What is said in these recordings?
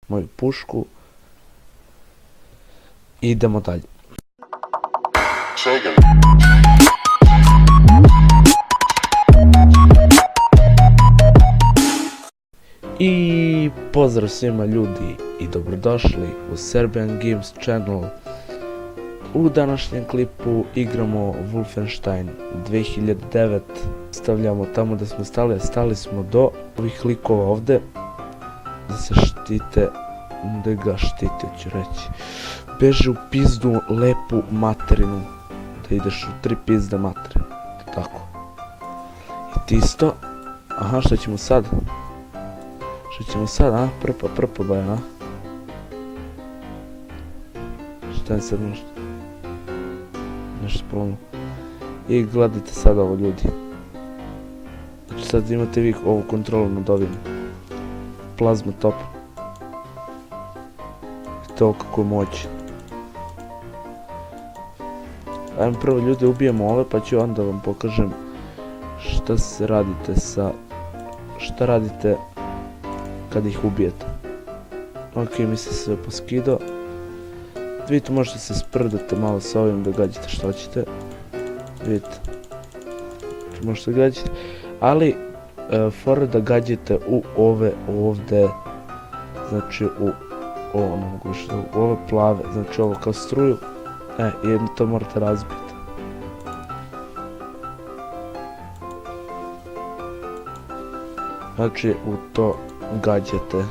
moju pušku. Idemo dalje. I pozdrav svima ljudi i dobrodošli u Serbian Games Channel. U današnjem klipu igramo Wolfenstein 2009. Stavljamo tamo da smo stali, stali smo do ovih likova ovdje. Da se štite, da ga štite ću reći. Beži u pizdu lepu materinu. Da ideš u 3 pizde materinu. Tako. I ti isto. Aha, što ćemo sad? Što ćemo sad, a? Prpa baja, a? Šta je sad nešto polomno? I gledajte sad ovo ljudi. Znači sad imate vi ovu kontrolu nad ovim plazma top. To kako je moć. Ajmo prvo ljudi ubijemo ove pa ću onda vam pokažem šta se radite sa... Šta radite kad ih ubijete. Ok, mi se sve poskidao. Vidite, možete se sprdati malo sa ovim da gađate što hoćete. Vidite. Možete gađati. Ali, fora da gađate u ove ovdje. Znači u... Ovo ne mogu više, u ove plave. Znači ovo kao struju. Jedno to morate razbiti. Znači u to gađate.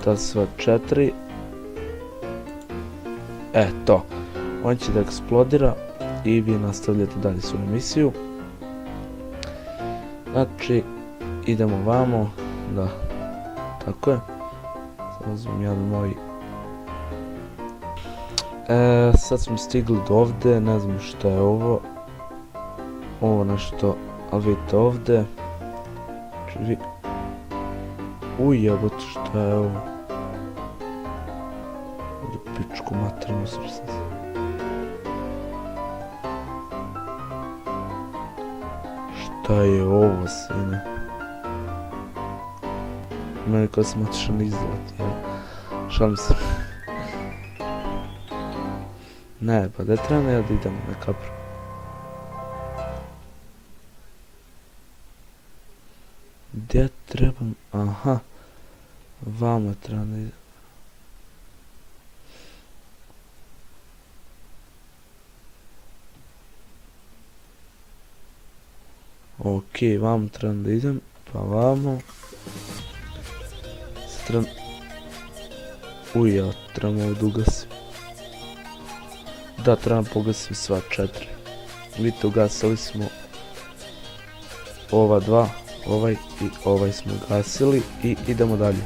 Ta sva 4. To. On će da eksplodira i vi nastavljate dalje svoju misiju. Znači, idemo vamo. Da, tako je. Sad uzmem jedan moj. Sad smo stigli do ovdje, ne znam šta je ovo. Ovo nešto, ali vidite ovdje. Ujebot, šta je ovo? Pičku materinu srca. Šta je ovo, sine? Meni kao smatišan izgled, jel? Šalim se. Ne, pa da treba ja da idem na kapru. Gdje trebam? Aha. Vamo treba da idem. Ok, vamo trebam da idem. Pa vamo. Ja trebam ovo da ugasim. Da, trebam pogasim sva 4. Vidite, ugasili smo ova 2. Ovaj i ovaj smo gasili i idemo dalje.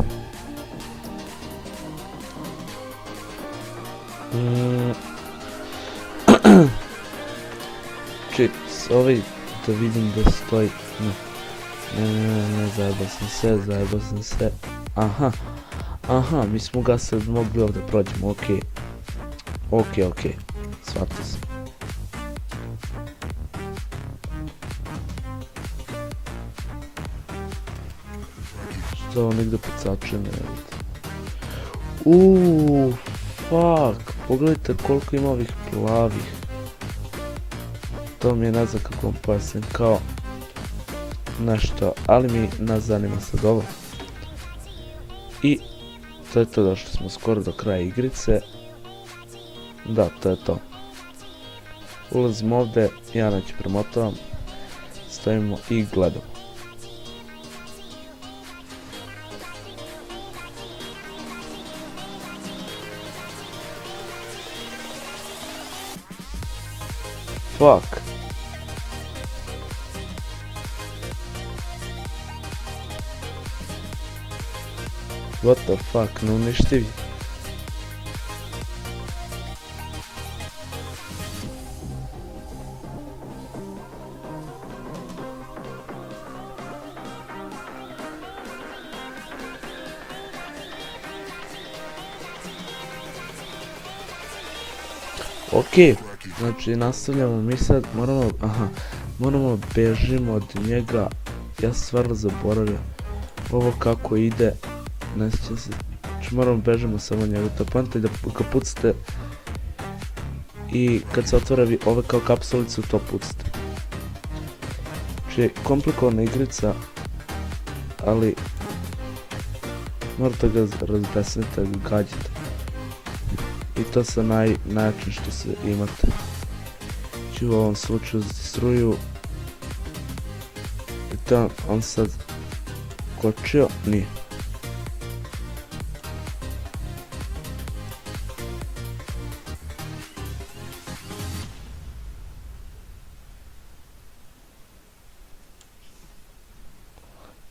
Ček, ovaj da vidim da stoji. Ne, zajebao sam se. Aha, mi smo gasili, mogli ovdje prođemo, ok. Shvatio sam. Što ovo negdje pocače, ne vidite. Fuck, pogledajte koliko ima ovih plavih. To mi je ne znam kako vam pojasnim, kao nešto, ali mi nas zanima sad ovo. I to je to, došli smo skoro do kraja igrice. Da, to je to. Ulazimo ovdje, ja neću premotavam. Stavimo i gledamo. Fuck. What the fuck, neuništivi. Ok, znači nastavljamo mi sad, moramo bežimo od njega, ja stvarno zaboravljam ovo kako ide, ne sjećam se. Znači moramo bežimo samo njega, ta poanta je da ga pucate i kad se otvore ove kao kapsulicu to pucate. Znači komplikovana igrica, ali morate ga razbesniti, da ga gađate. I to sa najjačim što se imate. Znači u ovom slučaju struju. I to on sad kočio, nije.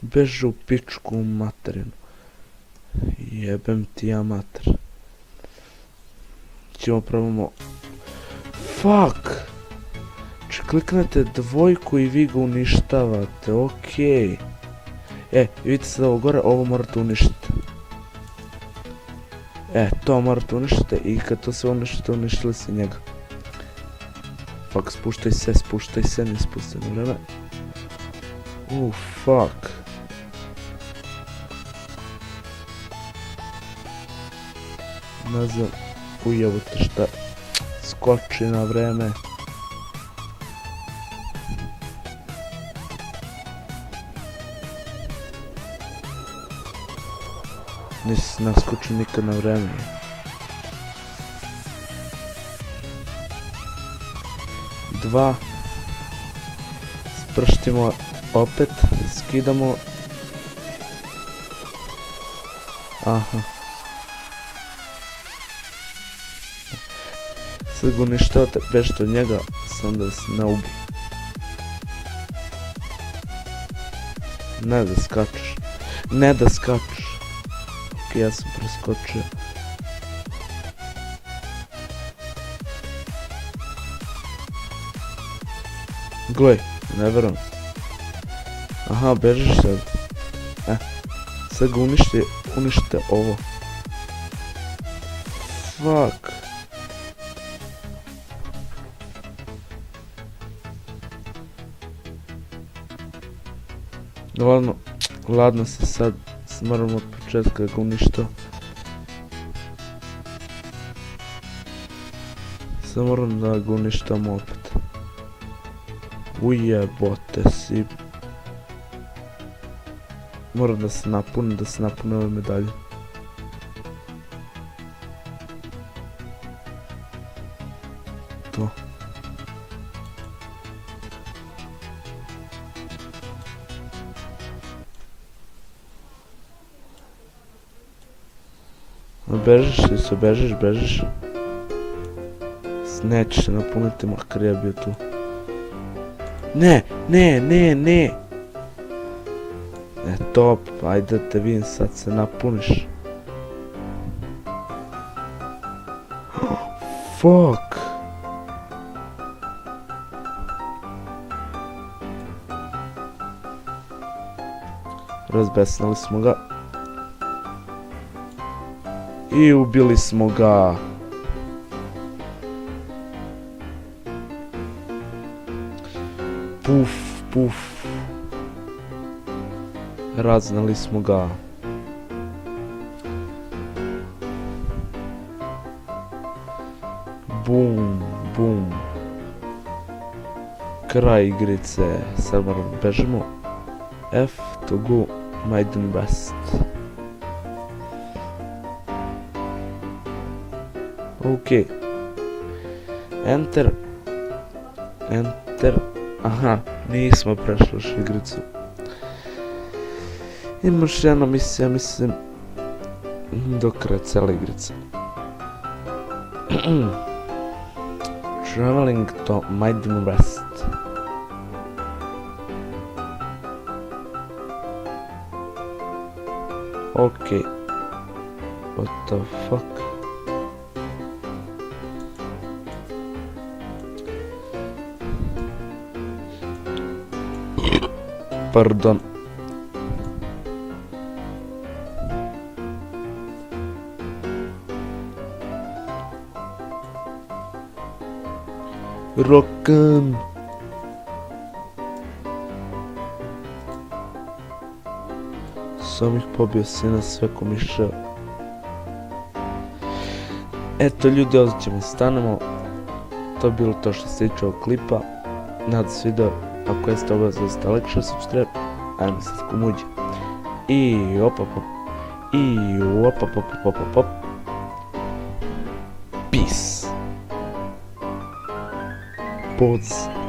Beže u pičku materinu. Jebem ti ja mater. Ćemo probamo. Fuck! Če kliknete dvojku i vi ga uništavate, okej. Vidite sad ovo gore, ovo morate uništiti. To morate uništiti i kad to sve uništite, uništili se njega. Fuck, spuštaj se, ne spuštaj na vreme. Fuck. Ne znam, ujebote šta, skoči na vreme. Nisi naskočio nikad na vreme. Dva. Sprštimo opet, skidamo. Aha. Sad ga uništavate, bežite od njega, sam da se ne ubi. Ne da skačeš. Ok, ja sam preskočio. Glej, ne verujem. Aha, bežiš sad. Sad ga uništite ovo. Fuck. Ladno se sad moramo od početka ga uništiti. Sad moram da ga uništamo opet. Ujebote si. Moram da se napune ove medalje. To. Bežiš. Neće se napuniti, makar ja bio tu. Ne. Top, ajde da te vidim, sad se napuniš. Fuck. Razbesnali smo ga. I ubili smo ga. Puf. Raznali smo ga. Bum. Kraj igrice. Sad moramo bežimo. F to go Maiden West. Ok. Enter. Aha, nismo prešli još igricu. Imaš jedna misija, mislim, do kraja cijela igrica. Traveling to Maiden West. Ok. What the fuck? Pardon. Rocken. sam ih pobio sina sve ko miša. Eto ljudi, ovdje ćemo stanemo. To je bilo to što se tiče ovog klipa. Nadam se video, ako jeste obavezno da ste like, share, subscribe. Ajmo sad kumuđe. I opa pop. I opa pop pop pop. Peace. Poz.